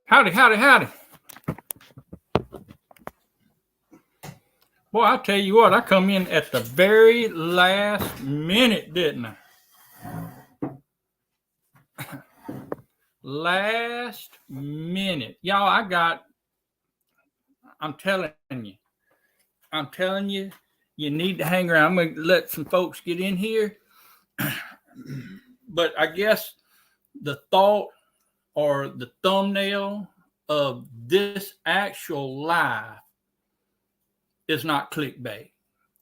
Howdy, howdy, howdy. Boy, I'll tell you what, I come in at the very last minute, didn't I? Last minute. Y'all, I'm telling you, you need to hang around. I'm going to let some folks get in here. But I guess the thought or the thumbnail of this actual live is not clickbait.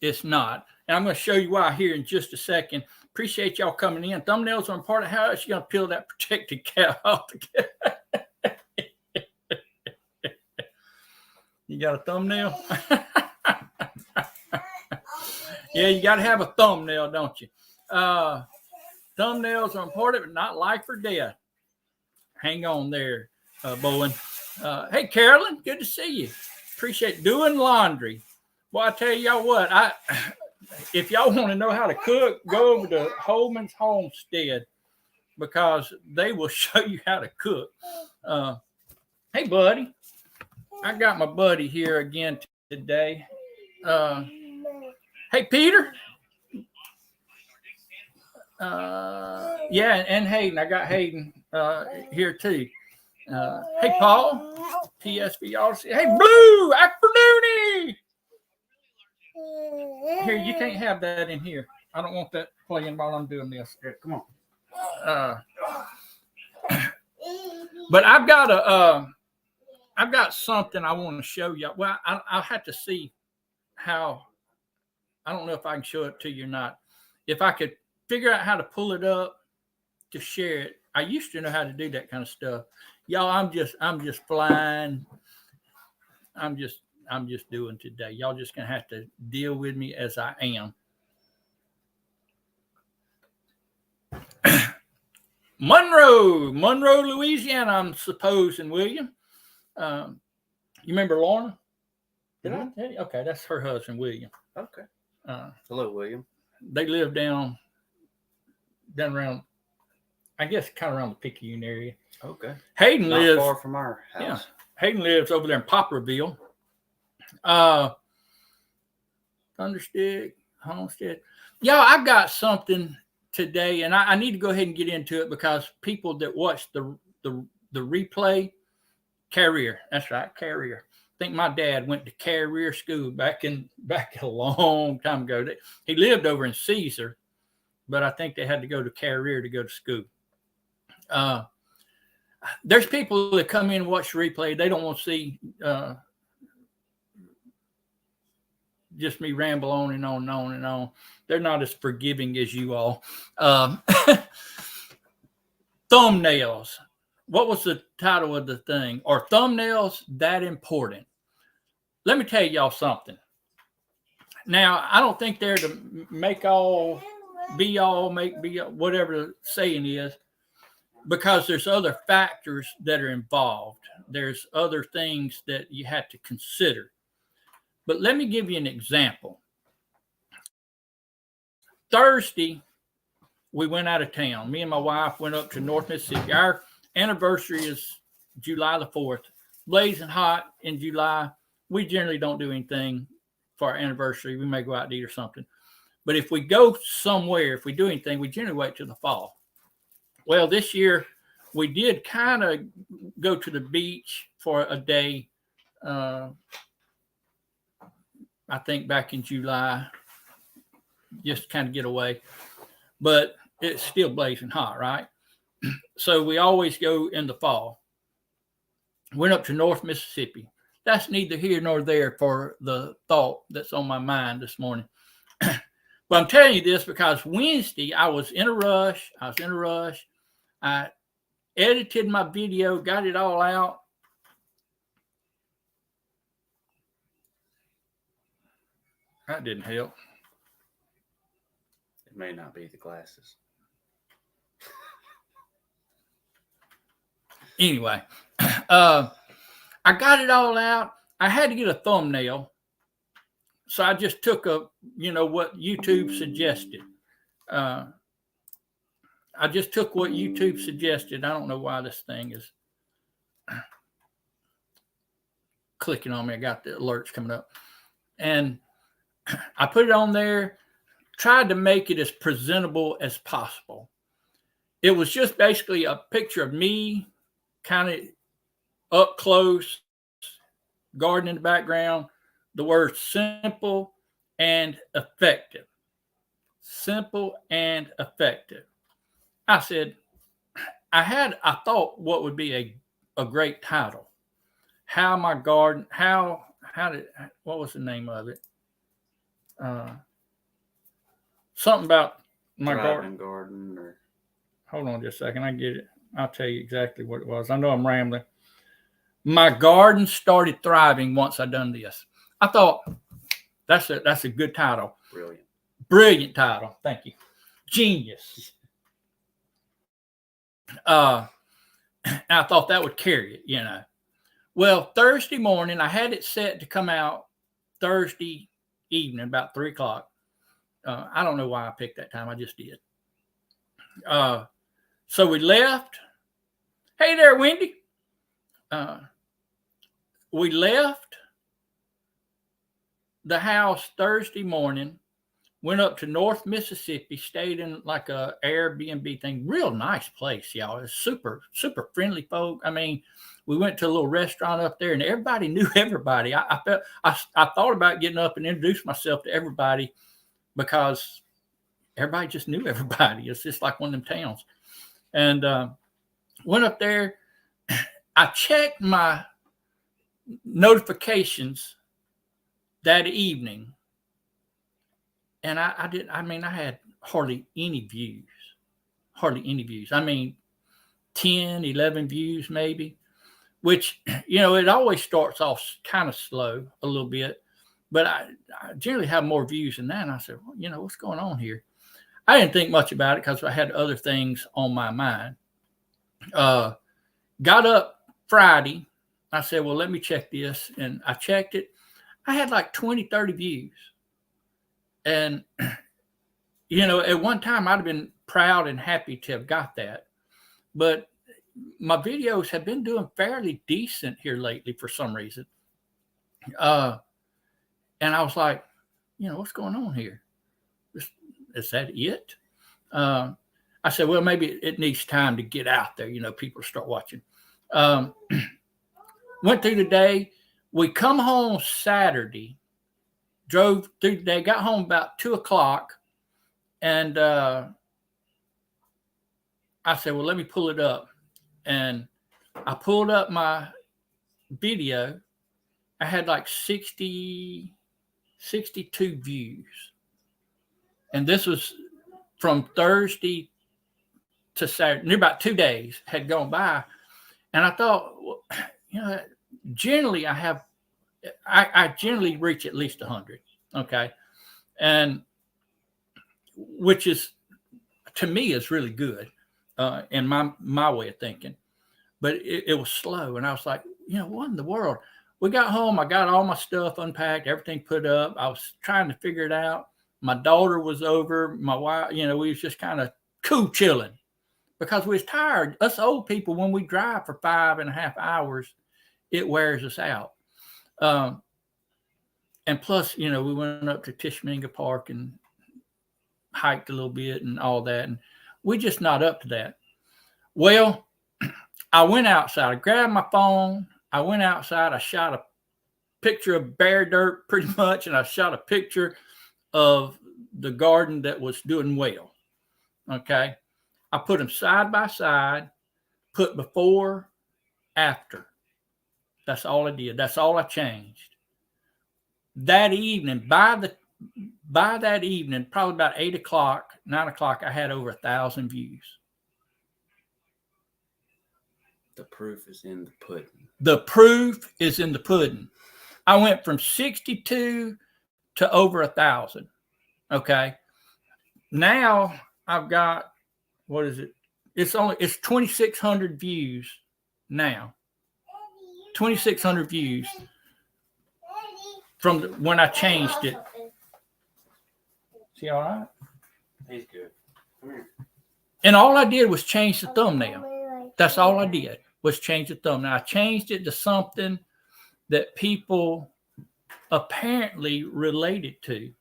It's not. And I'm going to show you why here in just a second. Appreciate y'all coming in. Thumbnails are important. How else you going to peel that protected cap off the cap? You got a thumbnail? Yeah, you got to have a thumbnail, don't you? Thumbnails are important, but not life or death. Hang on there, Bowen. Hey, Carolyn, good to see you. Appreciate doing laundry. Well, I tell y'all what, if y'all want to know how to cook, go over to Holman's Homestead because they will show you how to cook. Hey, buddy. I got my buddy here again today. Hey, Peter. Yeah, and Hayden. I got Hayden here too. Hey, Paul. PSV Odyssey. Hey, Blue. Afternoony. Here, you can't have that in here. I don't want that playing while I'm doing this. Here, come on. But I've got something I want to show you. Well, I'll have to see how. I don't know if I can show it to you or not. If I could figure out how to pull it up to share it. I used to know how to do that kind of stuff. Y'all, I'm just flying. I'm just doing today. Y'all just gonna have to deal with me as I am. Monroe, Louisiana, I'm supposing, William. You remember Lorna? Did I tell you? Okay, that's her husband, William. Okay. Hello, William. They live down around, I guess, kind of around the Picayune area. Okay. Hayden Not lives far from our house. Yeah, Hayden lives over there in Poplarville. Thunderstick, Homestead. Y'all, I've got something today, and I need to go ahead and get into it because people that watch the replay, Carrier. That's right, Carrier. I think my dad went to Carrier School back a long time ago. He lived over in Caesar, but I think they had to go to Carrier to go to school. There's people that come in and watch the replay. They don't want to see just me ramble on and on and on and on. They're not as forgiving as you all. Thumbnails. What was the title of the thing? Are thumbnails that important? Let me tell y'all something. Now, I don't think they're to make all, be all, make be all, whatever the saying is, because there's other factors that are involved. There's other things that you have to consider. But let me give you an example. Thursday, we went out of town. Me and my wife went up to North Mississippi. Our anniversary is July the 4th. Blazing hot in July. We generally don't do anything for our anniversary. We may go out to eat or something. But if we go somewhere, if we do anything, we generally wait till the fall. Well, this year, we did kind of go to the beach for a day. I think back in July, just kind of get away. But it's still blazing hot, right? So we always go in the fall. Went up to North Mississippi. That's neither here nor there for the thought that's on my mind this morning. But I'm telling you this because Wednesday I was in a rush. I edited my video, got it all out. That didn't help. It may not be the glasses. Anyway, I got it all out. I had to get a thumbnail. So I just took what YouTube suggested. I just took what YouTube suggested. I don't know why this thing is. clicking on me. I got the alerts coming up. And I put it on there, tried to make it as presentable as possible. It was just basically a picture of me kind of up close, garden in the background, the word simple and effective. Simple and effective. I said, I thought what would be a great title. How my garden, what was the name of it? Something about my garden or hold on just a second. I get it. I'll tell you exactly what it was. I know I'm rambling. My garden started thriving once I done this. I thought that's a good title. Brilliant title. Thank you. Genius. I thought that would carry it, you know. Well, Thursday morning, I had it set to come out Thursday evening, about 3 o'clock. I don't know why I picked that time. I just did. So we left. Hey there, Wendy. We left the house Thursday morning, went up to North Mississippi, stayed in like a Airbnb thing. Real nice place, y'all. It's super, super friendly folk. I mean, we went to a little restaurant up there and everybody knew everybody. I thought about getting up and introduce myself to everybody because everybody just knew everybody. It's just like one of them towns. And went up there. I checked my notifications that evening. And I had hardly any views. I mean, 10, 11 views maybe, which, you know, it always starts off kind of slow a little bit, but I generally have more views than that. And I said, well, you know, what's going on here? I didn't think much about it because I had other things on my mind. Got up Friday. I said, well, let me check this. And I checked it. I had like 20, 30 views. And, you know, at one time I'd have been proud and happy to have got that. But my videos have been doing fairly decent here lately for some reason. And I was like, you know, what's going on here? Is that it? I said, well, maybe it needs time to get out there. You know, people start watching. Went through the day. We come home Saturday. Drove through the day, got home about 2 o'clock, and I said, well, let me pull it up. And I pulled up my video. I had like 62 views. And this was from Thursday to Saturday. Near about 2 days had gone by. And I thought, well, you know, generally I generally reach at least 100. Okay. And which is, to me, is really good in my way of thinking. But it was slow. And I was like, you know, what in the world? We got home. I got all my stuff unpacked, everything put up. I was trying to figure it out. My daughter was over. My wife, you know, we was just kind of cool chilling because we was tired. Us old people, when we drive for 5.5 hours, it wears us out. And plus, you know, we went up to Tishminga Park and hiked a little bit and all that. And we're just not up to that. Well, I went outside. I grabbed my phone. I went outside. I shot a picture of bare dirt pretty much. And I shot a picture of the garden that was doing well. Okay. I put them side by side, put before, after. That's all I did. That's all I changed. That evening, by that evening, probably about 8 o'clock, 9 o'clock, I had over 1,000 views. The proof is in the pudding. The proof is in the pudding. I went from 62 to over 1,000. Okay. Now I've got, what is it? It's 2,600 views now. 2,600 views from when I changed it. Is he all right? He's good. Come here. And all I did was change the thumbnail. That's all I did was change the thumbnail. I changed it to something that people apparently related to,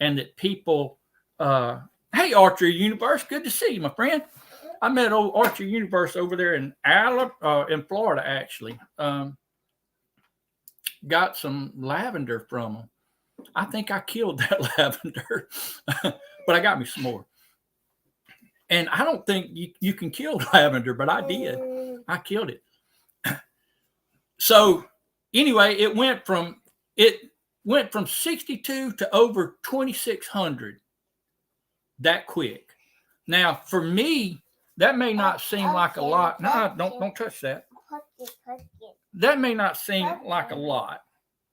and that people, hey, Archer Universe, good to see you, my friend. I met old Archer Universe over there in in Florida, actually. Got some lavender from them. I think I killed that lavender, but I got me some more. And I don't think you can kill lavender, but I did. I killed it. So anyway, it went from 62 to over 2,600 that quick. Now, for me, that may not seem like a lot. No, don't touch that. That may not seem like a lot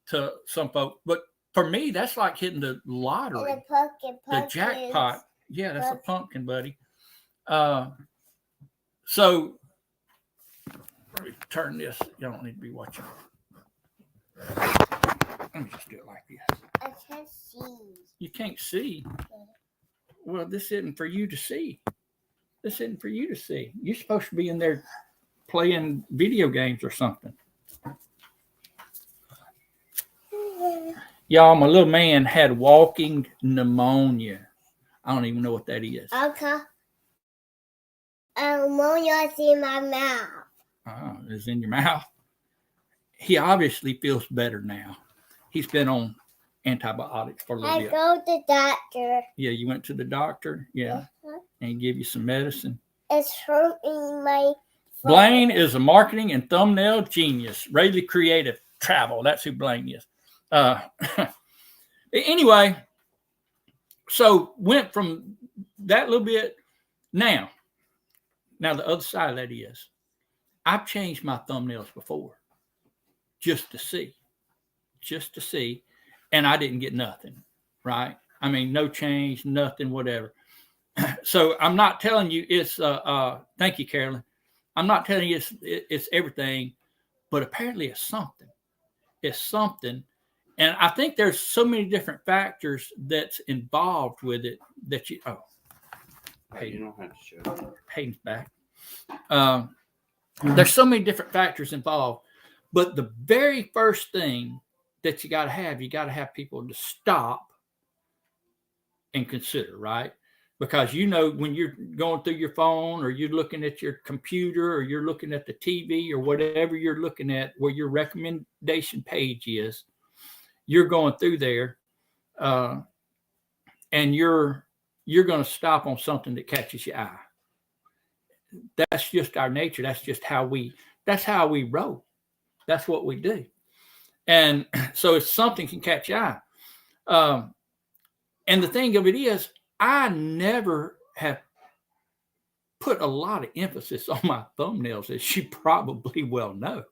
to some folks, but for me, that's like hitting the lottery, the jackpot. Yeah, that's a pumpkin, buddy. So let me turn this. You don't need to be watching. Let me just do it like this. I can't see. You can't see. Well, this isn't for you to see. This isn't for you to see. You're supposed to be in there playing video games or something. Y'all, my little man had walking pneumonia. I don't even know what that is. Okay. Ammonia is in my mouth. Oh, it's in your mouth. He obviously feels better now. He's been on antibiotics for a little bit. I go to the doctor. Yeah, you went to the doctor. Yeah, and he gave you some medicine. It's hurting my. Blaine is a marketing and thumbnail genius. Really creative travel. That's who Blaine is. Anyway, so went from that little bit. Now the other side of that is, I've changed my thumbnails before, just to see, and I didn't get nothing, right? I mean, no change, nothing, whatever. So I'm not telling you it's. Thank you, Carolyn. I'm not telling you it's everything, but apparently it's something. It's something. And I think there's so many different factors that's involved with it that you. Oh, Hey, you don't have to show it. Hayden's back. There's so many different factors involved, but the very first thing that you got to have people to stop and consider, right? Because when you're going through your phone or you're looking at your computer or you're looking at the TV or whatever you're looking at where your recommendation page is, you're going through there and you're going to stop on something that catches your eye. That's just our nature. That's just how we roll. That's what we do. And so if something can catch your eye. And the thing of it is, I never have put a lot of emphasis on my thumbnails, as you probably well know.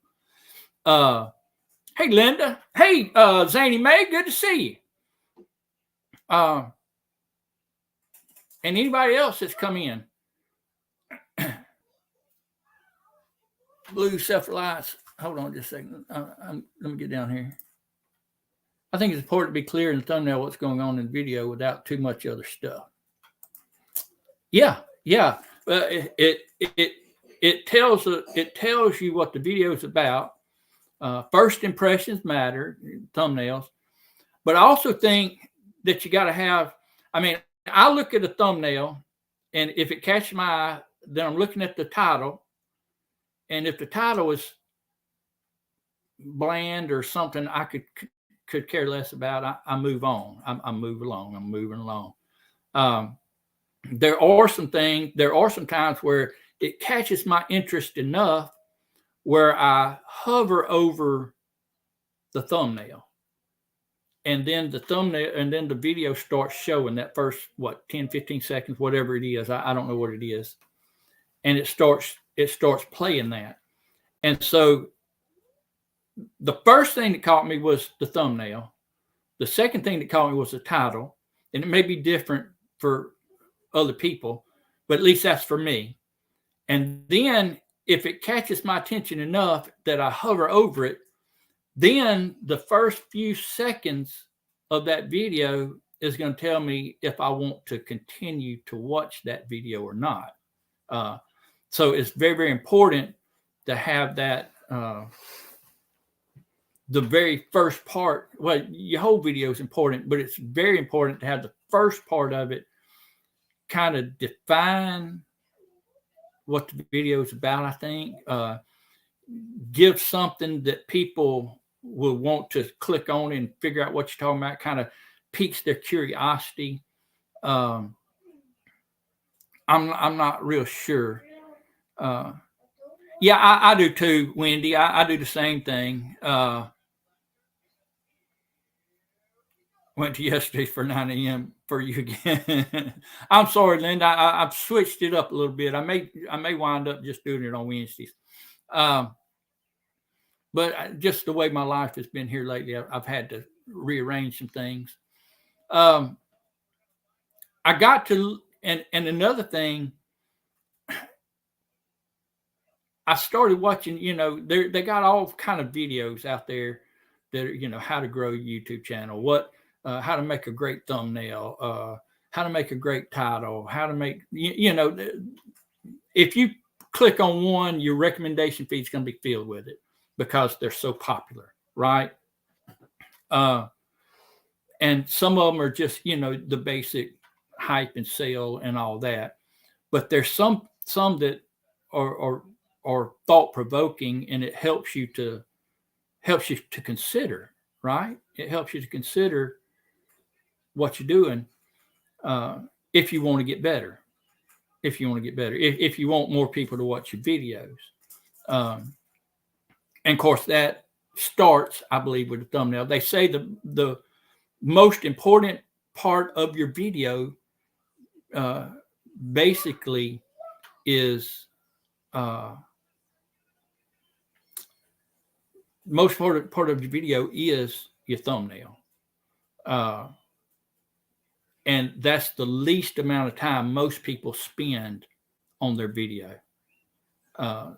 Hey, Linda. Hey, Zany May. Good to see you. And anybody else that's come in. Blue Self-Reliance. Hold on just a second. Let me get down here. I think it's important to be clear in the thumbnail what's going on in the video without too much other stuff. Yeah. It tells you what the video is about. First impressions matter, thumbnails. But I also think that you got to have. I mean, I look at a thumbnail, and if it catches my eye, then I'm looking at the title. And if the title is bland or something I could care less about, I move on. I move along. I'm moving along. There are some times where it catches my interest enough where I hover over the thumbnail. And then the video starts showing that first, 10, 15 seconds, whatever it is. I don't know what it is. And it starts playing that. And so the first thing that caught me was the thumbnail. The second thing that caught me was the title. And it may be different for other people, but at least that's for me. And then if it catches my attention enough that I hover over it, then the first few seconds of that video is going to tell me if I want to continue to watch that video or not. So it's very, very important to have that the very first part. Well, your whole video is important, but it's very important to have the first part of it kind of define what the video is about. I think give something that people will want to click on and figure out what you're talking about. Kind of piques their curiosity. I'm not real sure. Yeah, I do too, Wendy. I do the same thing. Went to yesterday for 9 a.m. for you again. I'm sorry, Linda. I've switched it up a little bit. I may wind up just doing it on Wednesdays. But just the way my life has been here lately, I've had to rearrange some things. I got to, and another thing, I started watching, they got all kind of videos out there that are, how to grow a YouTube channel, how to make a great thumbnail, how to make a great title, how to make, if you click on one, your recommendation feed is going to be filled with it because they're so popular, right? And some of them are just, the basic hype and sale and all that. But there's some that are thought provoking, and it helps you to consider, right? It helps you to consider what you're doing if you want to get better. If you want more people to watch your videos. And of course, that starts, I believe, with the thumbnail. They say the most important part of your video basically is most part of your video is your thumbnail. And that's the least amount of time most people spend on their video,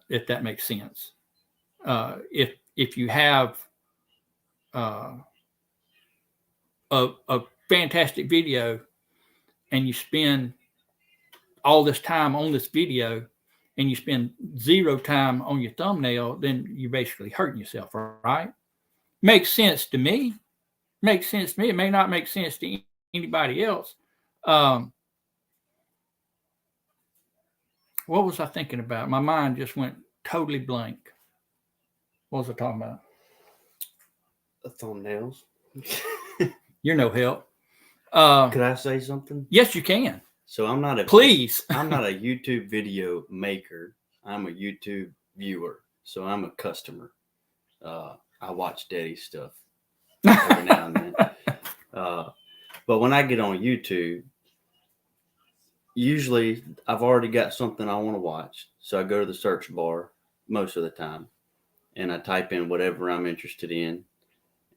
if that makes sense. If you have a fantastic video and you spend all this time on this video and you spend zero time on your thumbnail, then you're basically hurting yourself, right? Makes sense to me. It may not make sense to anybody else. What was I thinking about? My mind just went totally blank. What was I talking about? The thumbnails. You're no help. Could I say something? Yes, you can. So I'm not a YouTube video maker. I'm a YouTube viewer. So I'm a customer. I watch Daddy's stuff every now and then. But when I get on YouTube, usually I've already got something I want to watch. So I go to the search bar most of the time and I type in whatever I'm interested in,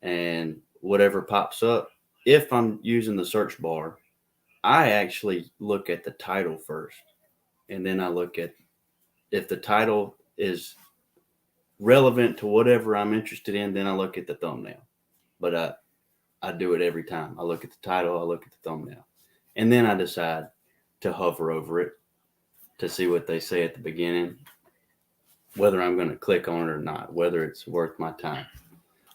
and whatever pops up. If I'm using the search bar, I actually look at the title first, and then I look at if the title is relevant to whatever I'm interested in, then I look at the thumbnail. But I do it every time. I look at the title, I look at the thumbnail, and then I decide to hover over it to see what they say at the beginning, whether I'm going to click on it or not, whether it's worth my time.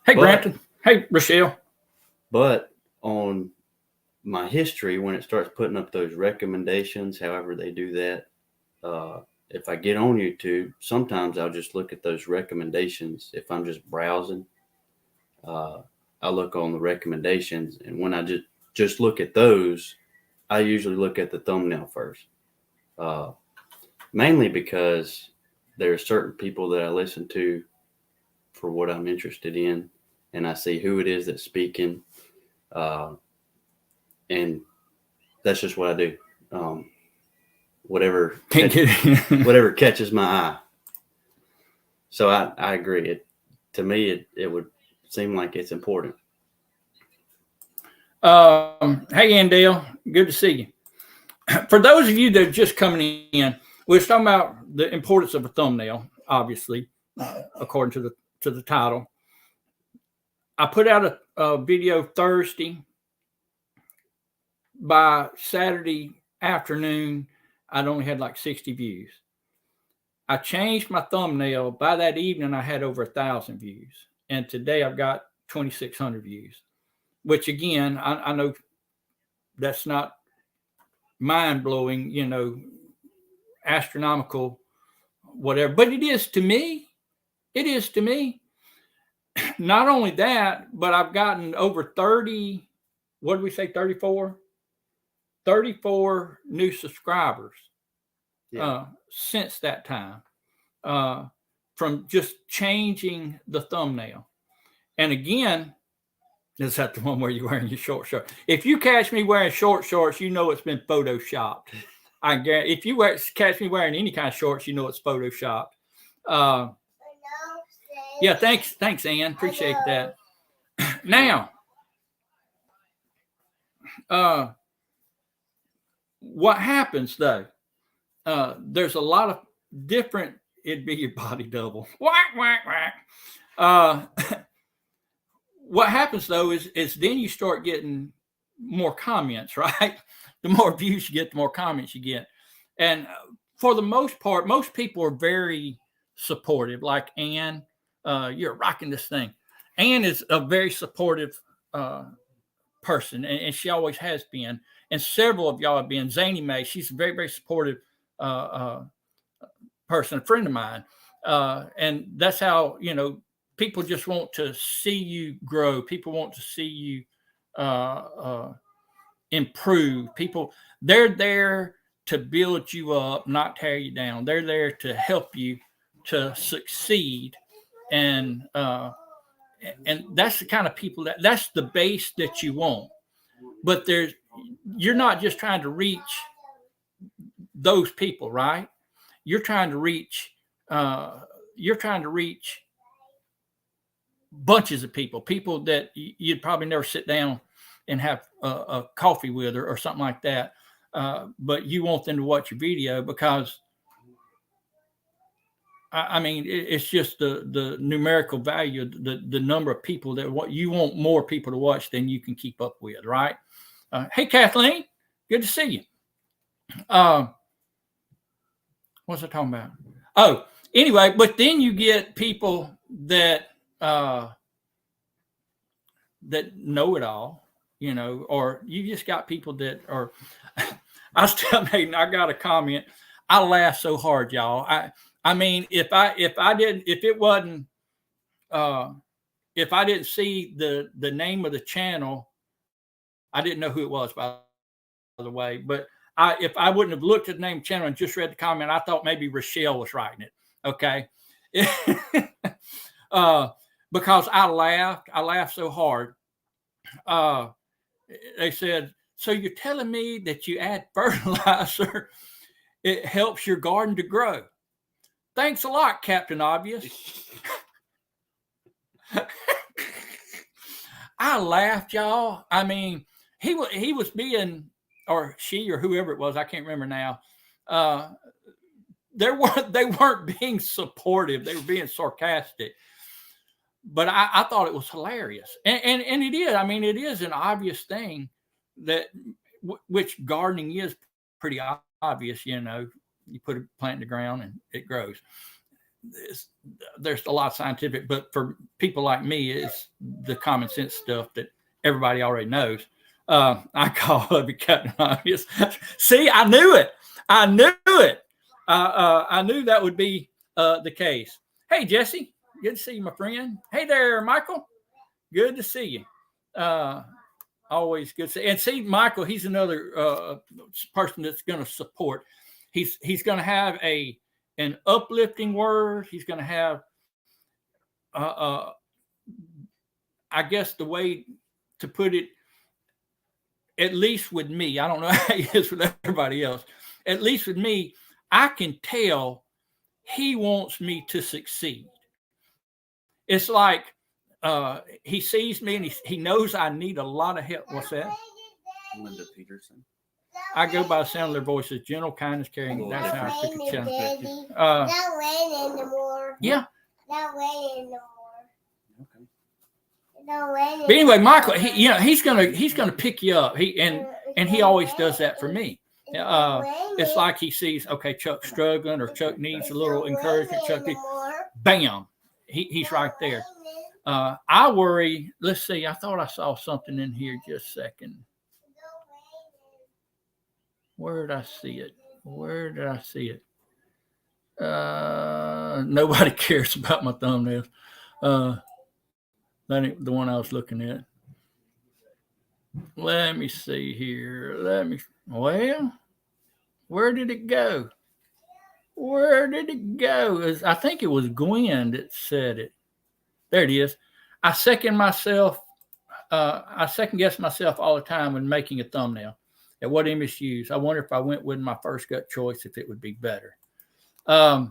Hey, Brampton. Hey, Rochelle. But on my history, when it starts putting up those recommendations, however they do that, if I get on YouTube, sometimes I'll just look at those recommendations. If I'm just browsing, I look on the recommendations, and when I just look at those, I usually look at the thumbnail first, mainly because there are certain people that I listen to for what I'm interested in, and I see who it is that's speaking, and that's just what I do. Whatever catches my eye. So I agree. To me, it would seem like it's important. Hey, Andale, good to see you. For those of you that are just coming in, we're talking about the importance of a thumbnail, obviously, according to the title. I put out a video Thursday. By Saturday afternoon, I'd only had like 60 views. I changed my thumbnail. By that evening, I had over 1,000 views. and today I've got 2,600 views, which again, I know that's not mind blowing, astronomical, whatever, but it is to me. It is to me. Not only that, but I've gotten over 30, what did we say, 34? 34 new subscribers since that time, from just changing the thumbnail. And again, is that the one where you're wearing your short shorts? If you catch me wearing short shorts, you know it's been photoshopped. I guarantee. If you catch me wearing any kind of shorts, you know it's photoshopped. Yeah, thanks, Ann. Appreciate that. Now, what happens though? There's a lot of different. It'd be your body double. Whack, whack, whack. What happens though is then you start getting more comments, right? The more views you get, the more comments you get. And for the most part, most people are very supportive. Like Ann, you're rocking this thing. Ann is a very supportive person, and she always has been. And several of y'all have been. Zany Mae, she's a very, very supportive person, a friend of mine. And that's how, people just want to see you grow. People want to see you improve. People, they're there to build you up, not tear you down. They're there to help you to succeed. And that's the kind of people that's the base that you want. But you're not just trying to reach those people, right? You're trying to reach bunches of people that you'd probably never sit down and have a coffee with or something like that. But you want them to watch your video because, I mean, it's just the numerical value, the number of people that you want more people to watch than you can keep up with, right? Hey, Kathleen, good to see you. What's I talking about? Oh, anyway, but then you get people that know it all, or you just got people that are. I was telling Hayden, I got a comment. I laughed so hard, y'all. I mean, if I didn't see the name of the channel, I didn't know who it was, by the way. But if I wouldn't have looked at the name of the channel and just read the comment, I thought maybe Rochelle was writing it. Okay. Because I laughed so hard. They said, so you're telling me that you add fertilizer, it helps your garden to grow. Thanks a lot, Captain Obvious. I laughed, y'all. I mean, he was being, or she or whoever it was, I can't remember now. They weren't being supportive. They were being sarcastic. But I thought it was hilarious. And it is. I mean, it is an obvious thing that which gardening is pretty obvious. You put a plant in the ground and it grows. There's a lot of scientific, but for people like me, it's the common sense stuff that everybody already knows. I call it Captain Obvious. See, I knew it. I knew that would be the case. Hey, Jesse. Good to see you, my friend. Hey there, Michael. Good to see you. Always good to see. And see, Michael, he's another person that's going to support. He's going to have an uplifting word. He's going to have, I guess the way to put it, at least with me, I don't know how it is with everybody else. At least with me, I can tell he wants me to succeed. It's like he sees me and he knows I need a lot of help. What's that? Linda Peterson. I go by the sound of their voices. Gentle kindness, caring. That's how I pick a channel. Not raining anymore. Yeah. Not raining anymore. Okay. Not raining. But anyway, Michael, he's gonna pick you up. And he always does that for me. It's like he sees, okay, Chuck's struggling or Chuck needs a little encouragement. Chuck, bam. He's right there. I worry. Let's see. I thought I saw something in here. Just a second. Where did I see it? Where did I see it? Nobody cares about my thumbnails. That ain't the one I was looking at. Let me see here. Well, where did it go? Where did it go? I think it was Gwen that said it. There it is. I second guess myself all the time when making a thumbnail. At what image to use? I wonder if I went with my first gut choice, if it would be better. That's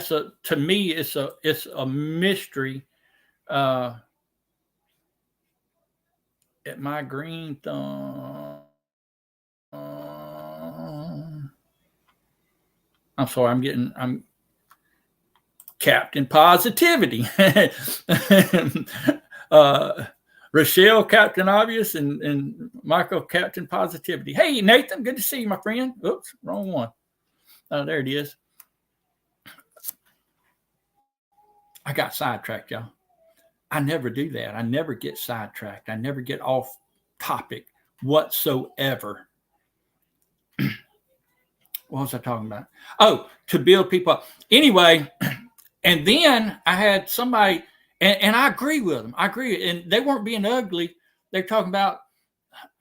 to me, it's a mystery. At my green thumb. I'm sorry, I'm Captain Positivity. Rochelle, Captain Obvious, and Michael, Captain Positivity. Hey, Nathan, good to see you, my friend. Oops, wrong one. There it is. I got sidetracked, y'all. I never do that. I never get sidetracked. I never get off topic whatsoever. What was I talking about? Oh, to build people up. Anyway, and then I had somebody, and I agree with them. I agree. And they weren't being ugly. They're talking about,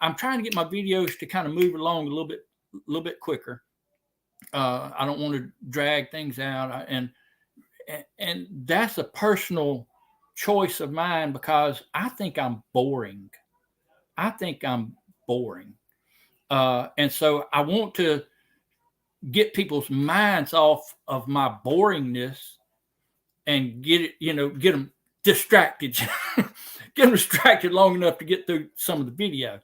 I'm trying to get my videos to kind of move along a little bit quicker. I don't want to drag things out. And that's a personal choice of mine because I think I'm boring. And so I want to get people's minds off of my boringness and get them distracted, get them distracted long enough to get through some of the video.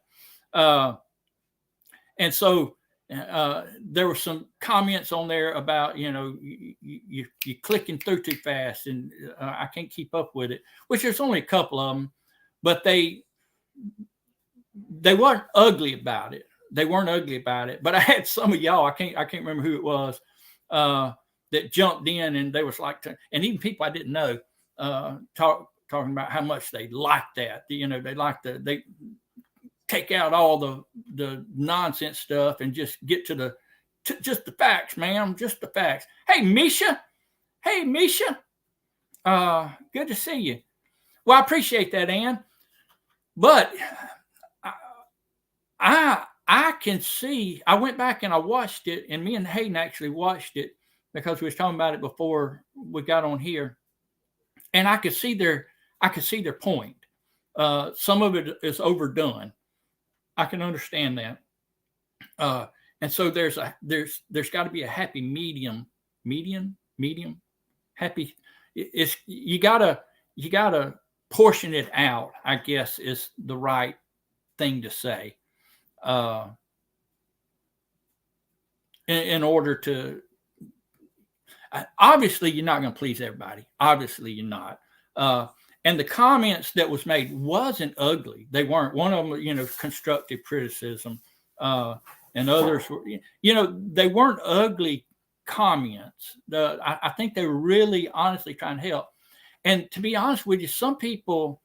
And so there were some comments on there about, you're clicking through too fast and I can't keep up with it, which there's only a couple of them, but they weren't ugly about it. But I had some of y'all, I can't remember who it was, that jumped in and they was like, and even people I didn't know, talking about how much they liked that. They they take out all the nonsense stuff and just get to just the facts, ma'am, just the facts. Hey, Misha. Good to see you. Well, I appreciate that, Ann. But I can see, I went back and I watched it, and me and Hayden actually watched it because we was talking about it before we got on here. And I could see their point. Some of it is overdone. I can understand that. And so there's got to be a happy medium, happy. You gotta portion it out, I guess, is the right thing to say. In order to, obviously you're not going to please everybody. Obviously you're not. And the comments that was made wasn't ugly. They weren't. One of them, constructive criticism, and others were, they weren't ugly comments. I think they were really honestly trying to help. And to be honest with you, some people,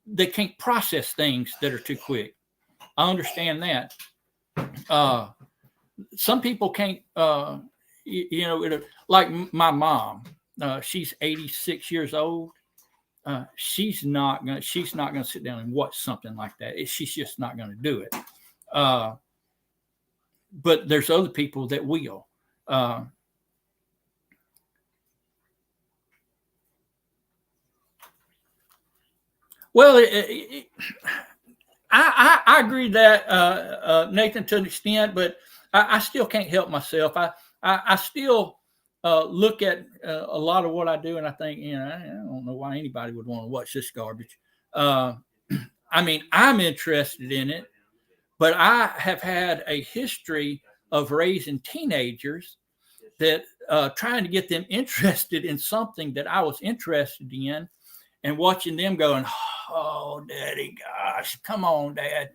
they can't process things that are too quick. I understand that. Some people can't, like my mom, she's 86 years old. She's not gonna sit down and watch something like that. She's just not gonna do it. But there's other people that will. Well, I agree that Nathan, to an extent, but I still can't help myself. I still look at a lot of what I do, and I think, I don't know why anybody would want to watch this garbage. I mean, I'm interested in it, but I have had a history of raising teenagers that trying to get them interested in something that I was interested in, and watching them going, "Oh, Daddy, gosh, come on, Dad."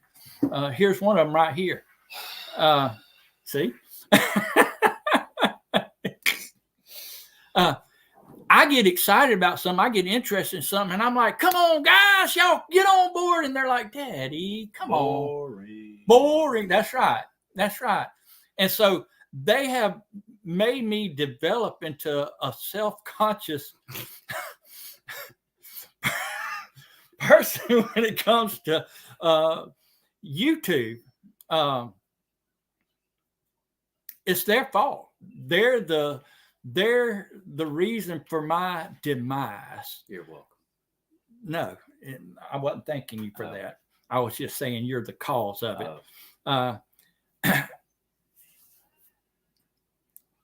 Here's one of them right here. See? I get excited about something. I get interested in something, and I'm like, "Come on, guys, y'all get on board." And they're like, "Daddy, come on, boring." That's right. That's right. And so they have made me develop into a self-conscious person when it comes to YouTube. It's their fault. They're the reason for my demise. You're welcome. No, I wasn't thanking you for that. I was just saying you're the cause of it.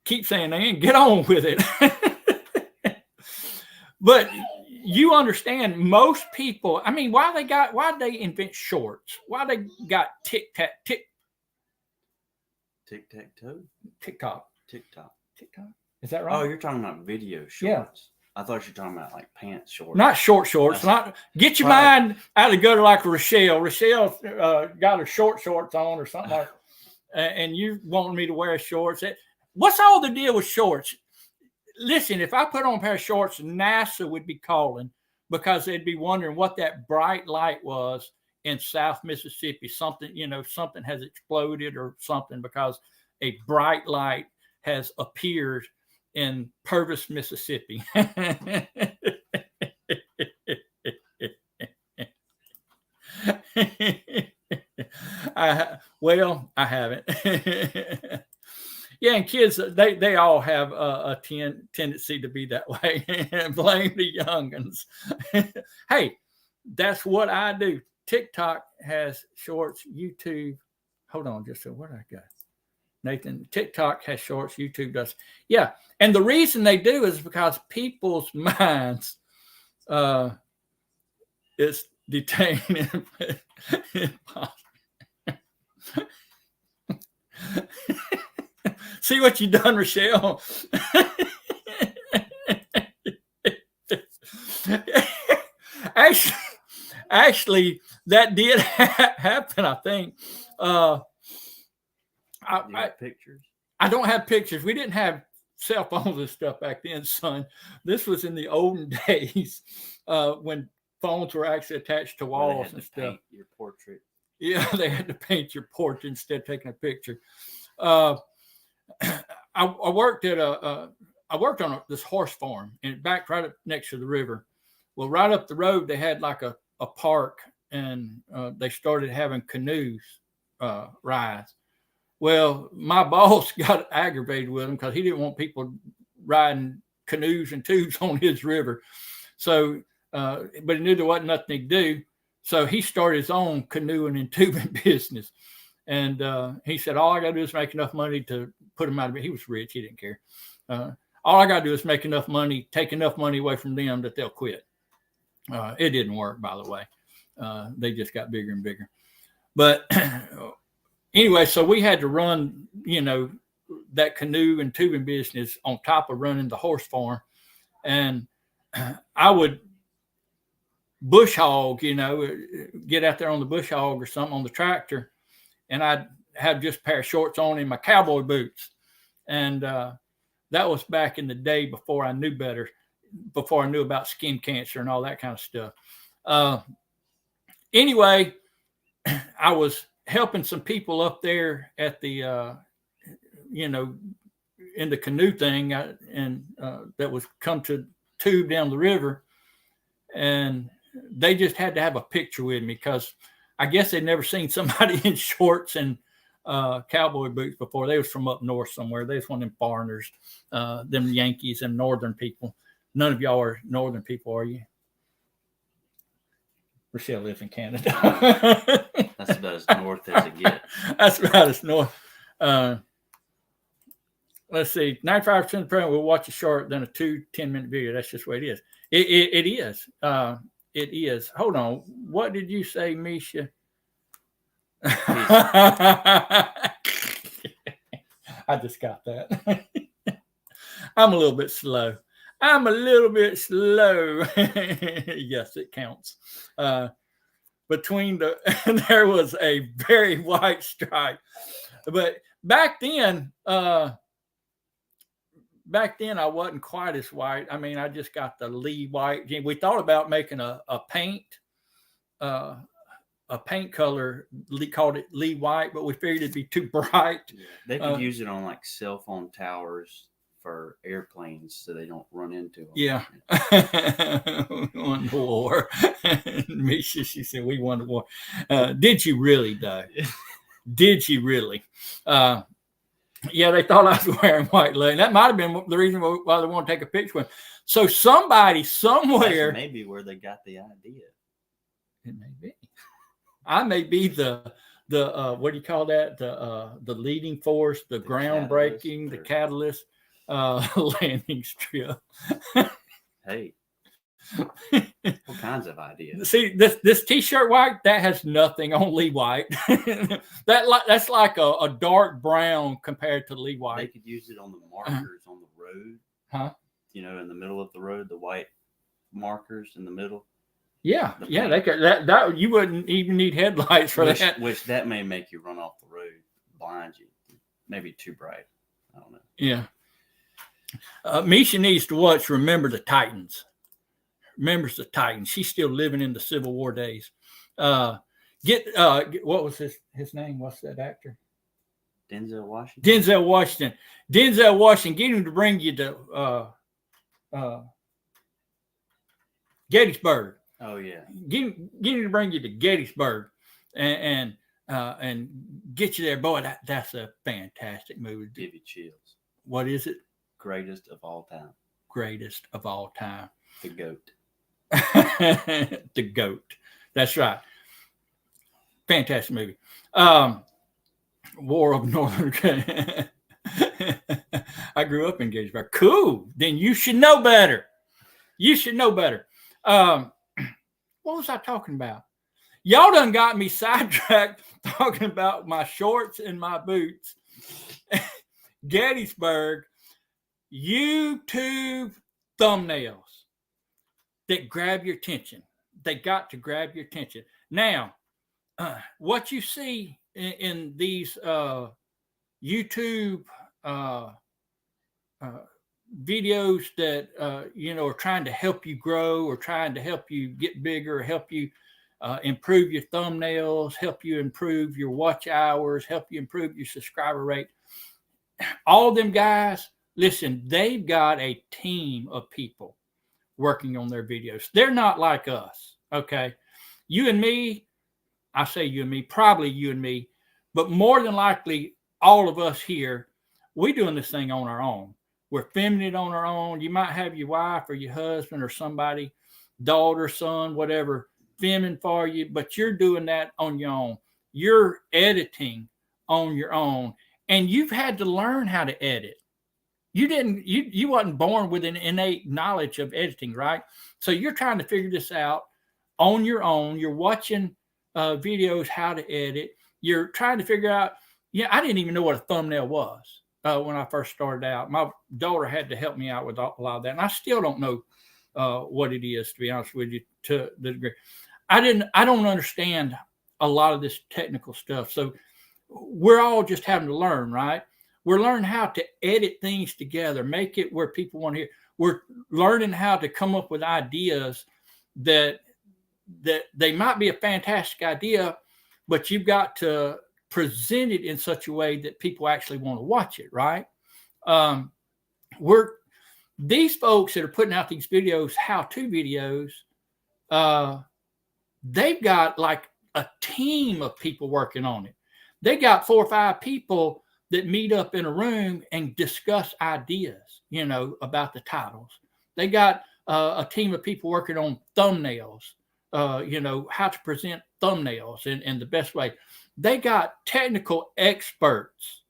Keep saying that and get on with it. But you understand, most people, I mean, why they invent shorts? Why they got TikTok? TikTok. Is that right? Oh, you're talking about video shorts. Yeah. I thought you were talking about like pants shorts. Not shorts. Not get your mind out of the gutter like Rochelle. Rochelle got her shorts on or something like that. And you want me to wear shorts. What's all the deal with shorts? Listen, if I put on a pair of shorts, NASA would be calling because they'd be wondering what that bright light was in South Mississippi. Something has exploded or something because a bright light has appeared in Purvis, Mississippi. I haven't. Yeah, and kids, they all have a tendency to be that way. Blame the youngins. Hey, that's what I do. TikTok has shorts. YouTube. Hold on, just so what I got. Nathan, TikTok has shorts. YouTube does. Yeah, and the reason they do is because people's minds is detained. See what you done, Rochelle. Actually, that did happen. I think. Pictures? I don't have pictures. We didn't have cell phones and stuff back then, son. This was in the olden days when phones were actually attached to walls and stuff. Your portrait. Yeah, they had to paint your portrait instead of taking a picture. I worked on this horse farm and back right up next to the river. Well, right up the road, they had like a park, and they started having canoes rides. Well, my boss got aggravated with him because he didn't want people riding canoes and tubes on his river. So, but he knew there wasn't nothing he could do. So he started his own canoeing and tubing business. And he said, all I got to do is make enough money to put him out of it. He was rich. He didn't care. All I got to do is make enough money, take enough money away from them that they'll quit. It didn't work, by the way. They just got bigger and bigger. But anyway, so we had to run, that canoe and tubing business on top of running the horse farm. And I would bush hog, get out there on the bush hog or something on the tractor. And I'd have just a pair of shorts on and my cowboy boots. And that was back in the day before I knew better, before I knew about skin cancer and all that kind of stuff. Anyway, I was helping some people up there at the, in the canoe thing, and that was come to tube down the river. And they just had to have a picture with me because I guess they'd never seen somebody in shorts and cowboy boots before. They was from up north somewhere. They was one of them foreigners, them Yankees and northern people. None of y'all are northern people, are you? Rochelle lives in Canada. That's about as north as it gets. That's about as north. Let's see. 95% of the program will watch a short than a 10-minute video. That's just the way it is. It is. It is. Hold on. What did you say, Misha? I just got that. I'm a little bit slow. Yes, it counts. Between there was a very white stripe. But back then, back then I wasn't quite as white. I mean, I just got the Lee white. We thought about making a paint color. Lee called it Lee white, but we figured it'd be too bright. Yeah. They could use it on like cell phone towers for airplanes so they don't run into them. Yeah. Won the war. Misha, she said, we won the war. Did you really, though? Did you really? Yeah, they thought I was wearing white leggings. That might have been the reason why they want to take a picture with. So somebody somewhere. That's maybe where they got the idea. It may be. I may be the what do you call that? The leading force, the groundbreaking, the catalyst. Landing strip. Hey, all kinds of ideas. See this T-shirt white that has nothing on Lee white. That's like a dark brown compared to Lee white. They could use it on the markers on the road. Huh? You know, in the middle of the road, the white markers in the middle. Yeah, yeah. They could that you wouldn't even need headlights for that. Which that may make you run off the road, blind you. Maybe too bright. I don't know. Yeah. Misha needs to watch Remember the Titans. Remembers the Titans. She's still living in the Civil War days. What was his name? What's that actor? Denzel Washington. Denzel Washington. Get him to bring you to Gettysburg. Oh yeah. Get him to bring you to Gettysburg and get you there. Boy, that's a fantastic movie. Give you chills. What is it? Greatest of all time. Greatest of all time. The GOAT. The GOAT. That's right. Fantastic movie. War of Northern. I grew up in Gettysburg. Cool. Then you should know better. You should know better. What was I talking about? Y'all done got me sidetracked talking about my shorts and my boots. Gettysburg. YouTube thumbnails that grab your attention. They got to grab your attention. Now, what you see in these YouTube videos that are trying to help you grow or trying to help you get bigger, help you improve your thumbnails, help you improve your watch hours, help you improve your subscriber rate. All them guys, listen, they've got a team of people working on their videos. They're not like us, okay? You and me, I say you and me, probably you and me, but more than likely, all of us here, we're doing this thing on our own. We're filming it on our own. You might have your wife or your husband or somebody, daughter, son, whatever, filming for you, but you're doing that on your own. You're editing on your own, and you've had to learn how to edit. You wasn't born with an innate knowledge of editing, right? So you're trying to figure this out on your own. You're watching videos how to edit. You're trying to figure out. Yeah, I didn't even know what a thumbnail was when I first started out. My daughter had to help me out with a lot of that, and I still don't know what it is, to be honest with you, to the degree. I don't understand a lot of this technical stuff. So we're all just having to learn, right? We're learning how to edit things together, make it where people want to hear. We're learning how to come up with ideas that they might be a fantastic idea, but you've got to present it in such a way that people actually want to watch it, right? These folks that are putting out these videos, how-to videos, they've got like a team of people working on it. They got 4 or 5 people that meet up in a room and discuss ideas, about the titles. They got a team of people working on thumbnails, how to present thumbnails in the best way. They got technical experts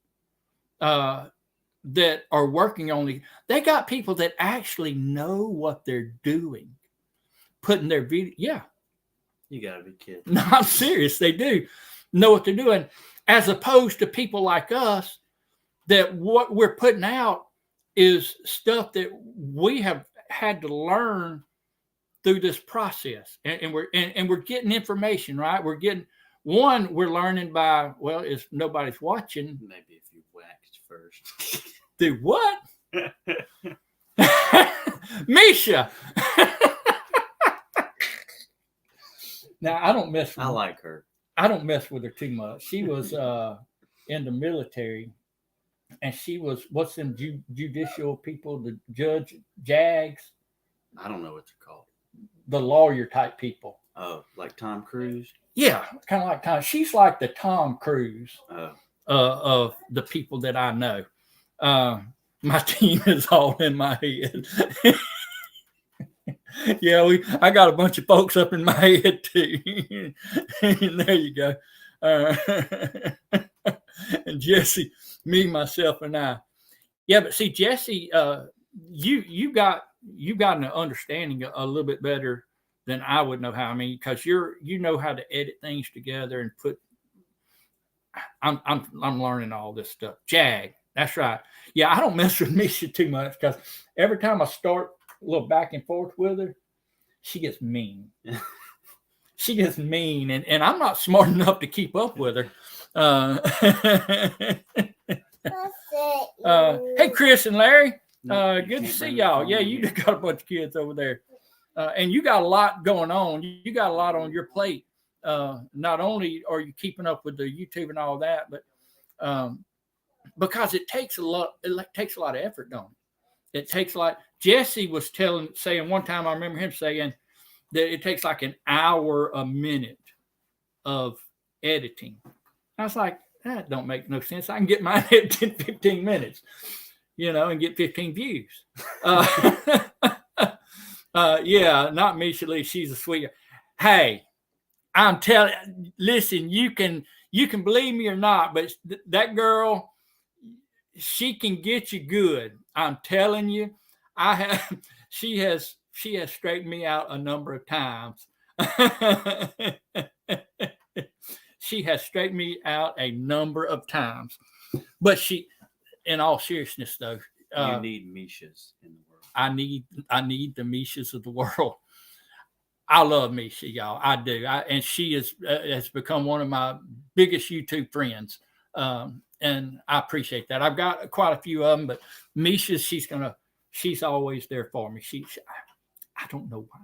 that are working on the. They got people that actually know what they're doing, putting their video. Yeah, you gotta be kidding. No, I'm serious. They do know what they're doing, as opposed to people like us that what we're putting out is stuff that we have had to learn through this process, and we're getting information, right? We're learning by, well, if nobody's watching. Maybe if you waxed first. Do what? Misha. Now I don't mess with I like her. I don't mess with her too much. She was in the military, and she was what's them judicial people, the judge, JAGs, I don't know what they're called. the lawyer type people. Oh, like Tom Cruise. Yeah, kind of like Tom. She's like the Tom Cruise Oh, of the people that I know. My team is all in my head. Yeah, I got a bunch of folks up in my head too. There you go. And Jesse, me, myself, and I. Yeah, but see, Jesse, you got an understanding a little bit better than I would know how. I mean, because you know how to edit things together and put. I'm learning all this stuff. Jag, that's right. Yeah, I don't mess with Misha too much because every time I start a little back and forth with her, she gets mean. She gets mean, and I'm not smart enough to keep up with her. Hey, Chris and Larry, good to see y'all. Yeah, you got a bunch of kids over there, and you got a lot going on. You got a lot on your plate. Not only are you keeping up with the YouTube and all that, but because it takes a lot of effort, don't it? It takes a lot. Jesse was saying one time, I remember him saying that it takes like an hour a minute of editing. I was like, that don't make no sense. I can get mine edited in 15 minutes, and get 15 views. Yeah, not Misha Lee. She's a sweet. Hey, I'm telling. Listen, you can believe me or not, but that girl, she can get you good. I'm telling you. She has straightened me out a number of times. She has straightened me out a number of times. But in all seriousness, though, you need Mishas in the world. I need the Mishas of the world. I love Misha, y'all. I do. And she has become one of my biggest YouTube friends. And I appreciate that. I've got quite a few of them, but Misha, she's always there for me. I don't know why.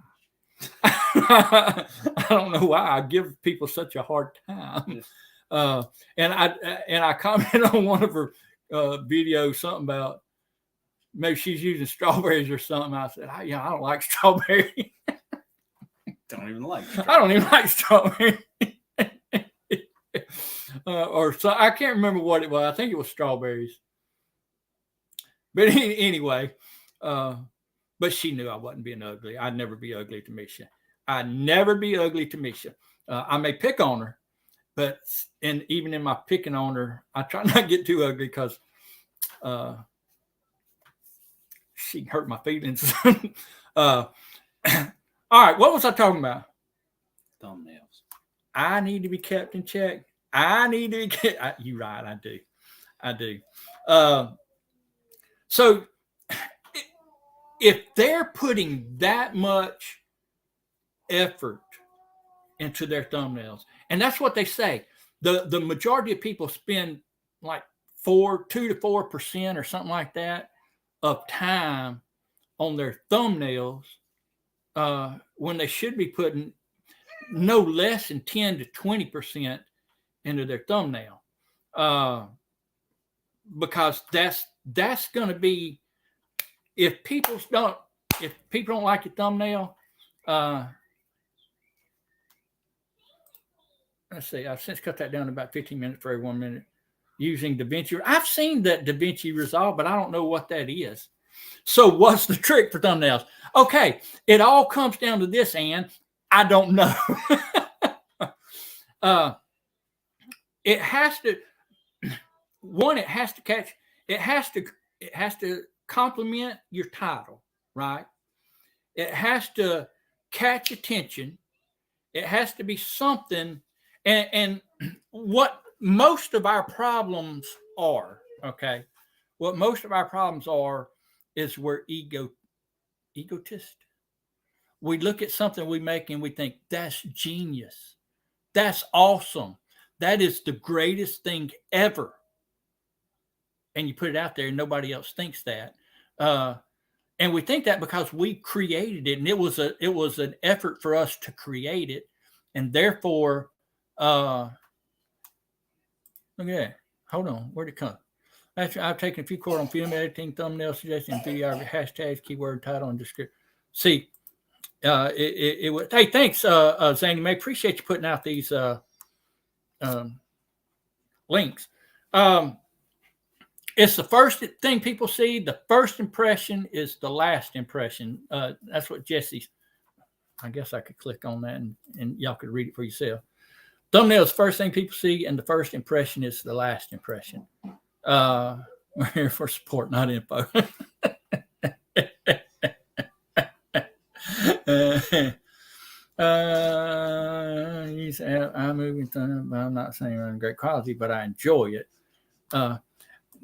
I don't know why I give people such a hard time. And I commented on one of her videos, something about maybe she's using strawberries or something. I said, I don't like strawberries. Don't even like. I don't even like strawberries. Or so I can't remember what it was. I think it was strawberries. But anyway, but she knew I wasn't being ugly. I'd never be ugly to Misha. I'd never be ugly to Misha. I may pick on her, but even in my picking on her, I try not to get too ugly because she can hurt my feelings. All right, what was I talking about? Thumbnails. I need to be kept in check. I need to be kept. You're right, I do. So if they're putting that much effort into their thumbnails, and that's what they say, the majority of people spend like 2 to 4% or something like that of time on their thumbnails when they should be putting no less than 10 to 20% into their thumbnail, because that's going to be, if people don't like your thumbnail, let's see, I've since cut that down to about 15 minutes for every 1 minute using DaVinci. I've seen that DaVinci Resolve, but I don't know what that is. So what's the trick for thumbnails? Okay, it all comes down to this, Ann. I don't know. It has to complement your title, right? It has to catch attention. It has to be something. And what most of our problems are, okay, what most of our problems are is we're egotist. We look at something we make and we think, that's genius. That's awesome. That is the greatest thing ever. And you put it out there and nobody else thinks that. And we think that because we created it, and it was an effort for us to create it, and therefore, look at that. Hold on, where'd it come? Actually, I've taken a few courses on film editing, thumbnail suggestion, video hashtags, keyword, title, and description. See, it was. Hey, thanks, Zany May. Appreciate you putting out these links. It's the first thing people see. The first impression is the last impression. That's what Jesse's. I guess I could click on that and y'all could read it for yourself. Thumbnail is the first thing people see, and the first impression is the last impression. We're here for support, not info. I'm moving through. I'm not saying I'm great quality, but I enjoy it.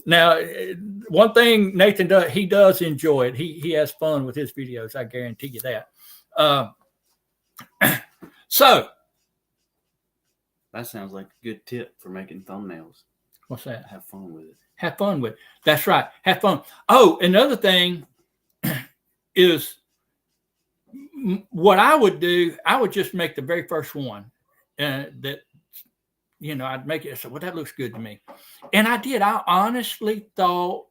Now, one thing Nathan does, he does enjoy it. He has fun with his videos. I guarantee you that. So that sounds like a good tip for making thumbnails. What's that? Have fun with it. Have fun with it. That's right. Have fun. Oh, another thing is what I would do. I would just make the very first one that, I'd make it. I said, well, that looks good to me. And I did. I honestly thought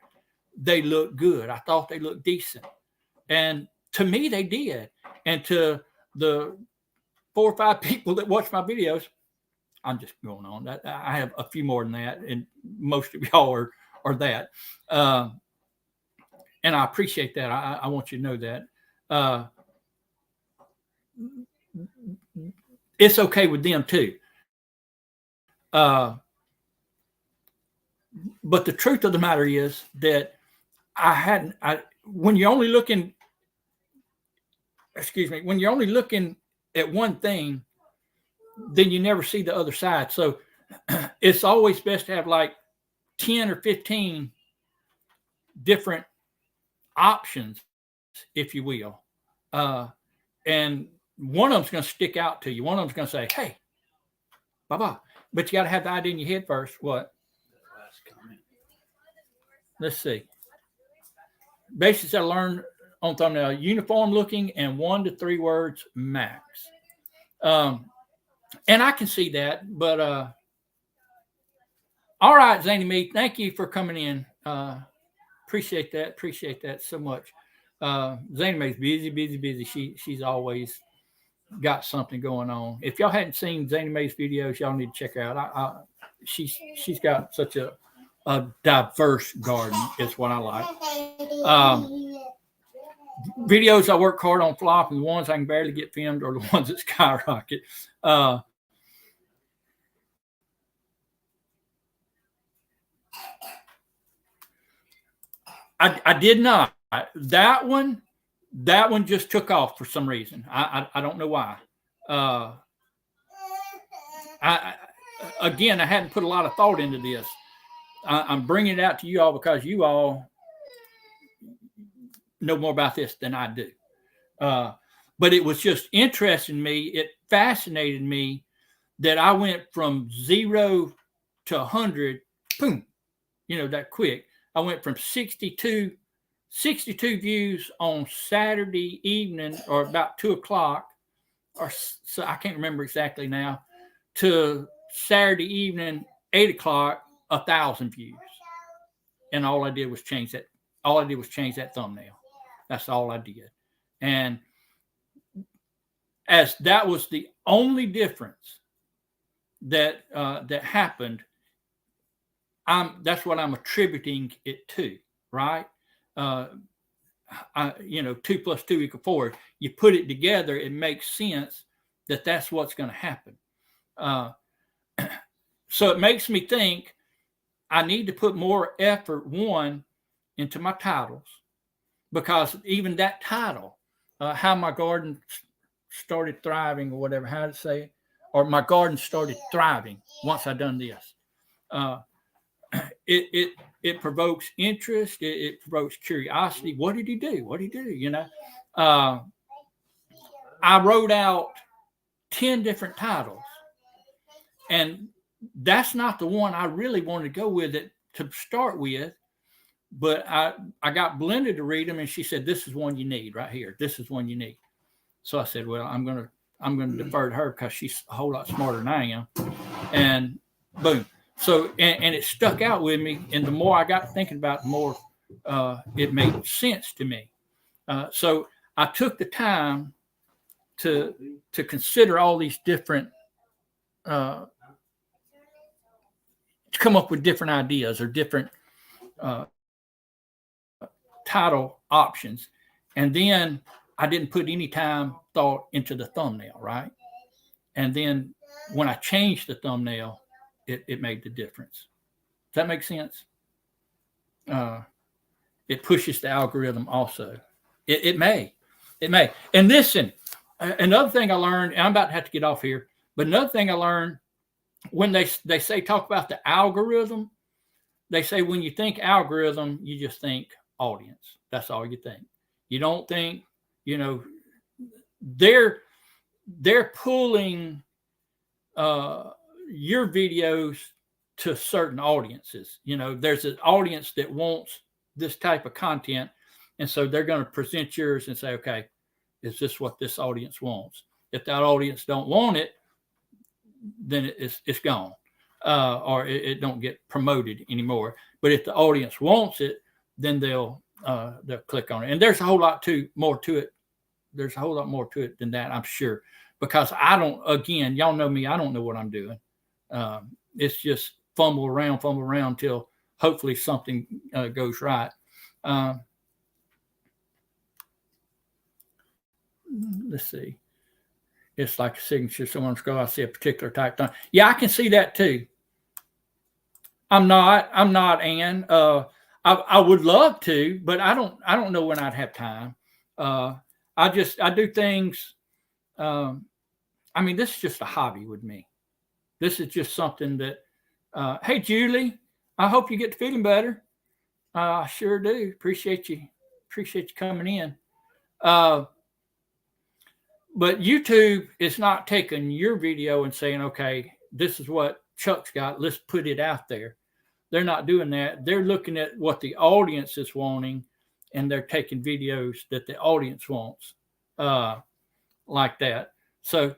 they looked good. I thought they looked decent. And to me, they did. And to the 4 or 5 people that watch my videos, I'm just going on that. I have a few more than that. And most of y'all are that. And I appreciate that. I want you to know that. It's okay with them too. But the truth of the matter is that when you're only looking at one thing, then you never see the other side. So it's always best to have like 10 or 15 different options, if you will. And one of them's going to stick out to you. One of them's going to say, hey, bye-bye. But you got to have the idea in your head first. What? Let's see. Basics I learned on thumbnail: uniform looking and 1 to 3 words max. And I can see that, but all right, Zany Me, thank you for coming in. Appreciate that so much. Zany Me's busy. She's always got something going on. If y'all hadn't seen Zany Me's videos, y'all need to check her out. She's got such a diverse garden, is what I like. Videos I work hard on flop, and the ones I can barely get filmed are the ones that skyrocket. I did not. That one just took off for some reason. I don't know why. I hadn't put a lot of thought into this. I'm bringing it out to you all because you all know more about this than I do. But it was just interesting to me. It fascinated me that I went from 0 to 100, boom, that quick. I went from 62 views on Saturday evening, or about 2:00, or so I can't remember exactly now, to Saturday evening, 8:00, 1,000 views. And all I did was change that. All I did was change that thumbnail. That's all I did. And as that was the only difference that happened, that's what I'm attributing it to, right? 2 + 2 = 4. You put it together, it makes sense that that's what's going to happen. So it makes me think I need to put more effort, into my titles, because even that title, how my garden started thriving, or whatever, how to say it, or my garden started thriving once I done this. It provokes interest. It provokes curiosity. What did he do? What did he do? I wrote out 10 different titles, and that's not the one I really wanted to go with it to start with. but I got Belinda to read them, and she said, "This is one you need right here. This is one you need." So I said, "Well, I'm gonna defer to her because she's a whole lot smarter than I am." And boom. So and it stuck out with me, and the more I got thinking about it, the more it made sense to me. So I took the time to consider all these different to come up with different ideas or different title options. And then I didn't put any thought into the thumbnail, right? And then when I changed the thumbnail, it made the difference. Does that make sense? It pushes the algorithm also. It may. And listen, another thing I learned, and I'm about to have to get off here, but another thing I learned, when they say talk about the algorithm, they say when you think algorithm, you just think audience. That's all you think. You don't think, they're pulling your videos to certain audiences. There's an audience that wants this type of content, and so they're going to present yours and say, okay, is this what this audience wants? If that audience don't want it, then it's gone, or it don't get promoted anymore. But if the audience wants it, then they'll click on it. And there's a whole lot more to it. There's a whole lot more to it than that, I'm sure, because again, y'all know me, I don't know what I'm doing. It's just fumble around till hopefully something goes right. Let's see. It's like a signature. Someone's go, I see a particular type thing. Yeah, I can see that too. I'm not, Ann. I would love to, but I don't know when I'd have time. I do things. This is just a hobby with me. This is just something that, hey, Julie, I hope you get feeling better. I sure do. Appreciate you coming in. But YouTube is not taking your video and saying, okay, this is what Chuck's got. Let's put it out there. They're not doing that. They're looking at what the audience is wanting, and they're taking videos that the audience wants, like that. So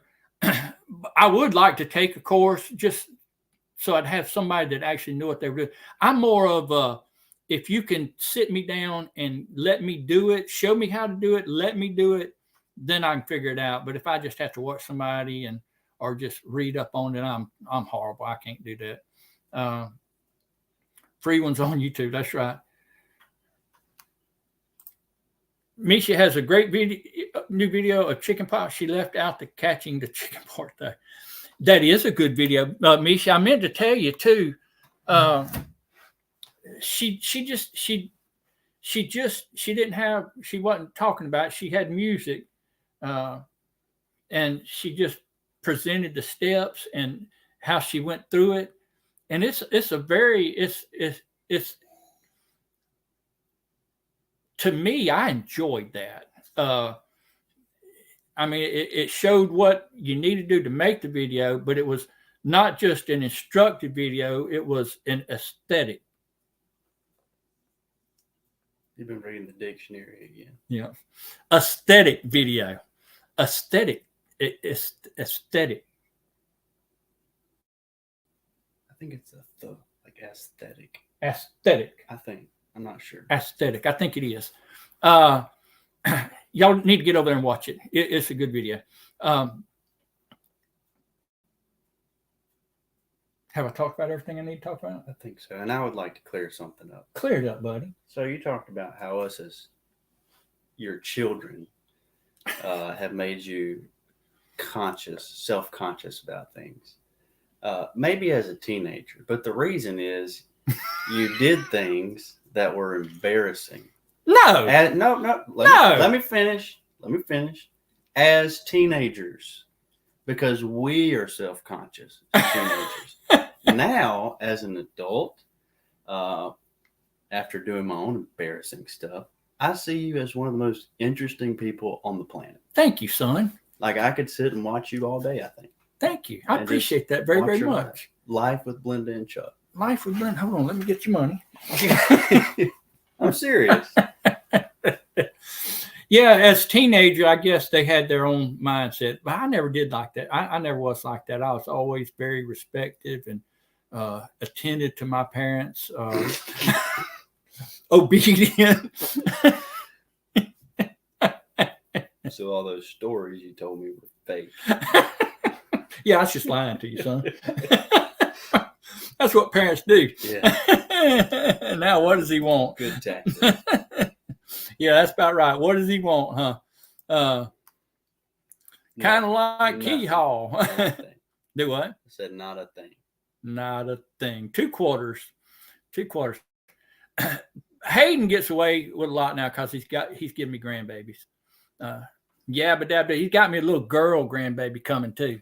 I would like to take a course just so I'd have somebody that actually knew what they were doing. I'm more of if you can sit me down and let me do it, show me how to do it, let me do it, then I can figure it out. But if I just have to watch somebody or just read up on it, I'm horrible. I can't do that. Free ones on YouTube. That's right. Misha has a great new video of chicken pox. She left out the catching the chicken part there. That is a good video, Misha. I meant to tell you too. She wasn't talking about it. She had music, and she just presented the steps and how she went through it. And it's to me, I enjoyed that. It showed what you need to do to make the video, but it was not just an instructive video. It was an aesthetic. You've been reading the dictionary again. Yeah. Aesthetic video. Aesthetic. It's aesthetic. I think it's like aesthetic. Aesthetic. I think. I'm not sure. Aesthetic. I think it is. Y'all need to get over there and watch it. It's a good video. Have I talked about everything I need to talk about? I think so. And I would like to clear something up. Clear it up, buddy. So you talked about how us as your children have made you self-conscious about things. Maybe as a teenager. But the reason is you did things that were embarrassing. No. Let me finish. As teenagers, because we are self-conscious as teenagers. Now, as an adult, after doing my own embarrassing stuff, I see you as one of the most interesting people on the planet. Thank you, son. Like I could sit and watch you all day, I think. Thank you. I appreciate that very, very much. Life with Belinda and Chuck. Life with Belinda. Hold on. Let me get your money. I'm serious. Yeah, as teenager, I guess they had their own mindset, but I never did like that. I never was like that. I was always very respectful and attentive to my parents, obedient. So all those stories you told me were fake. Yeah, I was just lying to you, son. That's what parents do. Yeah. Now, what does he want? Good tactic. Yeah, that's about right. What does he want, huh? Kind of like Key Hall. Do what? I said not a thing. Not a thing. 2 quarters. 2 quarters. Hayden gets away with a lot now because he's giving me grandbabies. Yeah, but he's got me a little girl grandbaby coming too.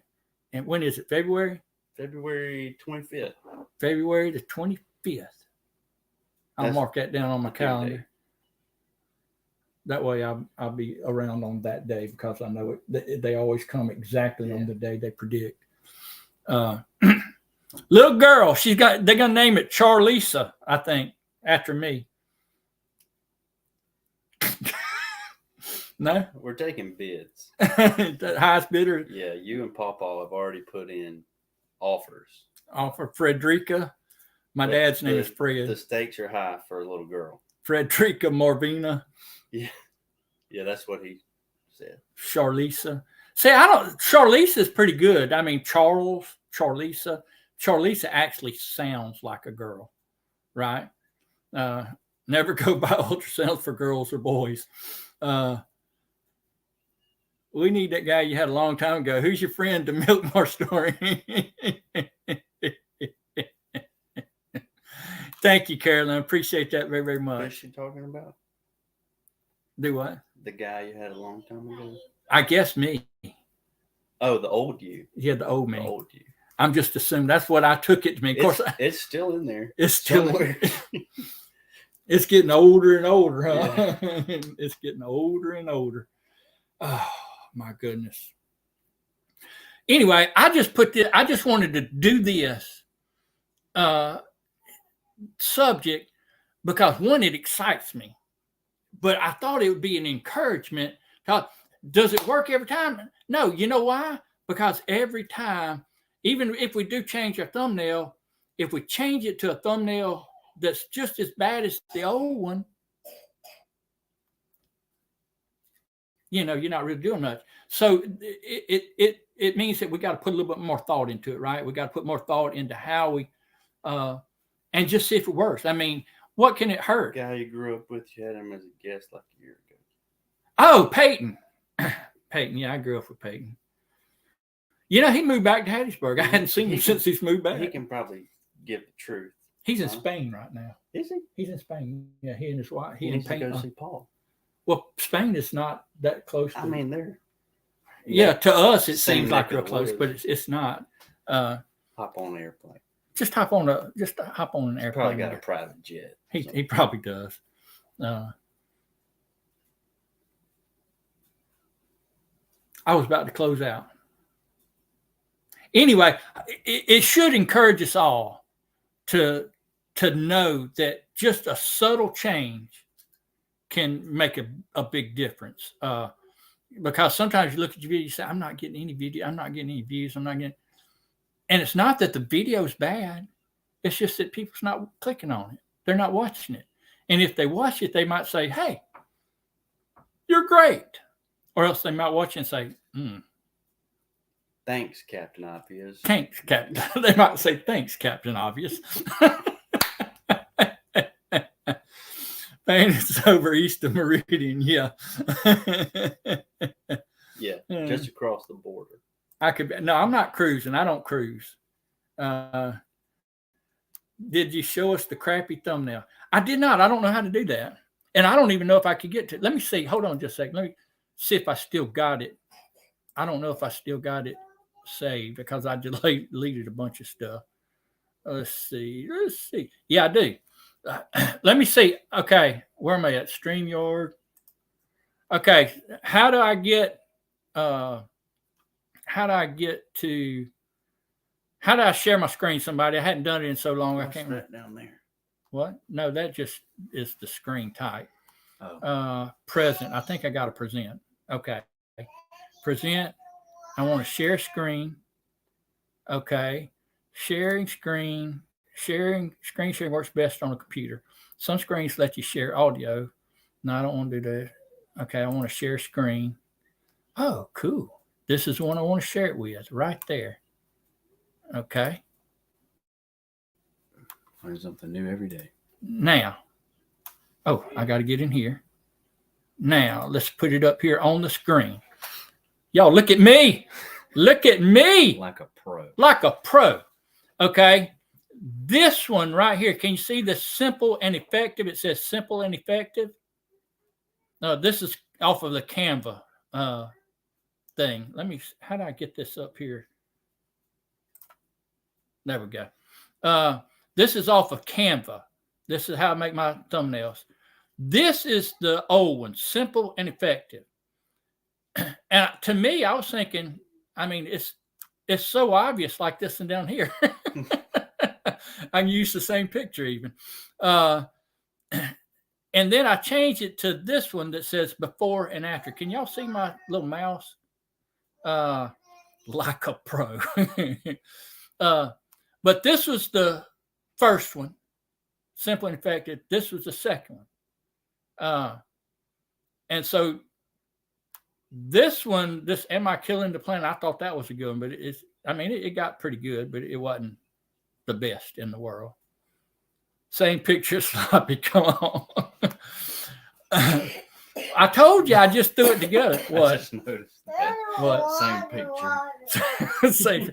And when is it? February? February 25th. February the 25th. I'll mark that down on my calendar. Day. That way I'll be around on that day because I know they always come exactly on the day they predict. Little girl, they're gonna name it Charlisa, I think, after me. No, we're taking bids. The highest bidder. Yeah, you and Pawpaw have already put in offers. Offer Frederica. My dad's name is Fred. The stakes are high for a little girl. Frederica Morvina. Yeah, that's what he said. Charlisa. See, Charlisa is pretty good. I mean, Charlisa actually sounds like a girl, right? Never go buy ultrasounds for girls or boys. We need that guy you had a long time ago. Who's your friend to milk more story? Thank you, Carolyn. Appreciate that very, very much. What's she talking about? Do what? The guy you had a long time ago? I guess me. Oh, the old you. Yeah, the old me. The old you. I'm just assuming that's what I took it to mean. Of course, it's still in there. It's still somewhere. It's getting older and older, huh? Yeah. It's getting older and older. Oh my goodness. Anyway, I just wanted to do this subject because one, it excites me, but I thought it would be an encouragement. Does it work every time? No. You know why? Because every time, even if we do change our thumbnail, if we change it to a thumbnail that's just as bad as the old one, you're not really doing much. So it means that we got to put a little bit more thought into it, right? We got to put more thought into how we, and just see if it works. I mean, what can it hurt? The guy you grew up with, you had him as a guest like a year ago. Oh, Peyton. Peyton, yeah, I grew up with Peyton. He moved back to Hattiesburg. I hadn't seen him since he's moved back. He can probably give the truth. He's in Spain right now. Is he? He's in Spain. Yeah, he and his wife. He needs to go see Paul. Well, Spain is not that close. I mean, they're. Yeah, to us it Same seems like real neck of the close, woods. but it's not. Hop on an airplane. Just hop on an airplane. Probably got a private jet. He probably does. I was about to close out. Anyway, it should encourage us all to know that just a subtle change can make a big difference. Because sometimes you look at your video, you say, I'm not getting any video, I'm not getting any views, I'm not getting. And it's not that the video's bad. It's just that people's not clicking on it. They're not watching it. And if they watch it, they might say, hey, you're great. Or else they might watch it and say, Thanks, Captain Obvious. Thanks, Captain. They might say, thanks, Captain Obvious. Man, it's over east of Meridian, yeah. Yeah, just across the border. No, I'm not cruising. I don't cruise. Did you show us the crappy thumbnail? I did not. I don't know how to do that. And I don't even know if I could get to it. Let me see. Hold on just a second. Let me see if I still got it. I don't know if I still got it saved because I deleted a bunch of stuff. Let's see. Yeah, I do. Let me see. Okay, where am I at? StreamYard. Okay, how do I share my screen? Somebody, I hadn't done it in so long. I can't remember. Down there. What? No, that just is the screen type. Oh. Present. I think I got to present. Okay. Present. I want to share screen. Okay. Sharing screen. Screen sharing works best on a computer. Some screens let you share audio. No, I don't want to do that. Okay. I want to share screen. Oh, cool. This is the one I want to share it with right there. Okay. Learn something new every day. Now, oh, I got to get in here. Now, let's put it up here on the screen. Y'all, look at me. Look at me. Like a pro. Like a pro. Okay. This one right here, can you see the simple and effective? It says simple and effective. No, this is off of the Canva thing. How do I get this up here? There we go. This is off of Canva. This is how I make my thumbnails. This is the old one, simple and effective. And to me, I was thinking, I mean, it's so obvious, like this one down here. I can use the same picture even. And then I changed it to this one that says before and after. Can y'all see my little mouse? Like a pro. But this was the first one, simple and effective. This was the second one. And so this one, this Am I Killing the Planet? I thought that was a good one, but it got pretty good, but it wasn't the best in the world. Same picture, sloppy. Come on. I told you I just threw it together. What? I just noticed that. What? Same picture. Same.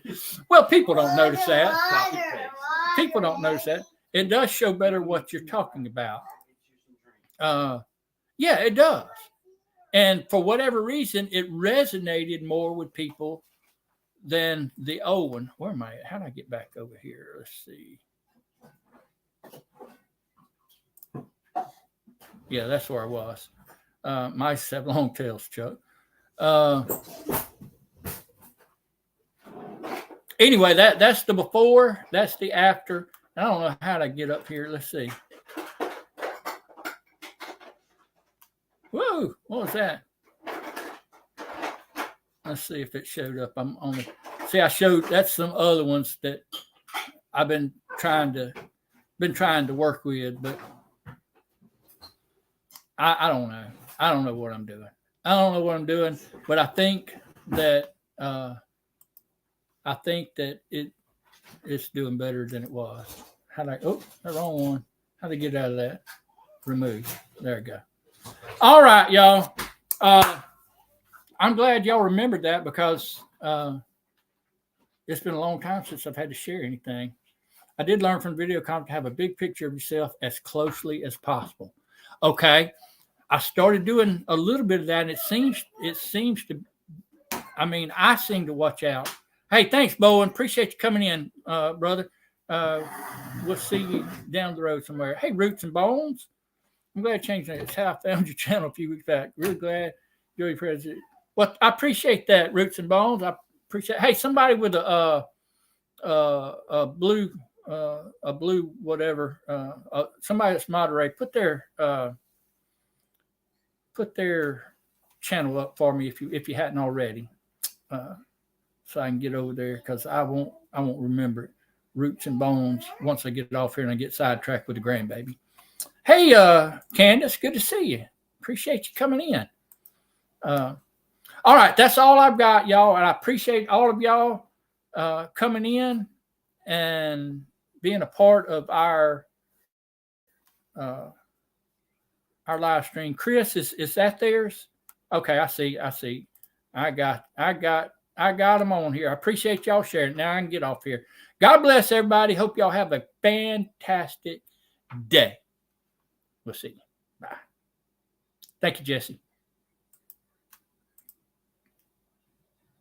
Well, people don't notice that. Copy-paste. People don't notice that. It does show better what you're talking about. Yeah, it does. And for whatever reason, it resonated more with people than the old one. Where am I at? How do I get back over here? Let's see. Yeah, that's where I was. Mice have long tails, Chuck. Anyway, that's the before. That's the after. I don't know how to get up here. Let's see. Whoa, what was that? Let's see if it showed up. I'm on the. See, I showed. That's some other ones that I've been trying to work with, but I don't know. I don't know what I'm doing. I don't know what I'm doing, but I think that it's doing better than it was. The wrong one. How to get out of that? Remove. There we go. All right, y'all. I'm glad y'all remembered that because it's been a long time since I've had to share anything. I did learn from video content to have a big picture of yourself as closely as possible. Okay. I started doing a little bit of that, and it seems to, I seem to watch out. Hey, thanks, Bowen. Appreciate you coming in, brother. We'll see you down the road somewhere. Hey, Roots and Bones. I'm glad I changed that. It's how I found your channel a few weeks back. Really glad you're president. Well, I appreciate that, Roots and Bones. I appreciate. Hey, somebody with a blue whatever. Somebody that's moderate. Put their channel up for me if you hadn't already, so I can get over there because I won't remember it. Roots and Bones once I get it off here and I get sidetracked with the grandbaby. Hey, Candace, good to see you. Appreciate you coming in. All right, that's all I've got, y'all, and I appreciate all of y'all coming in and being a part of our live stream. Chris, is that theirs? Okay, I see. I got them on here. I appreciate y'all sharing. Now I can get off here. God bless everybody. Hope y'all have a fantastic day. We'll see you. Bye. Thank you, Jesse.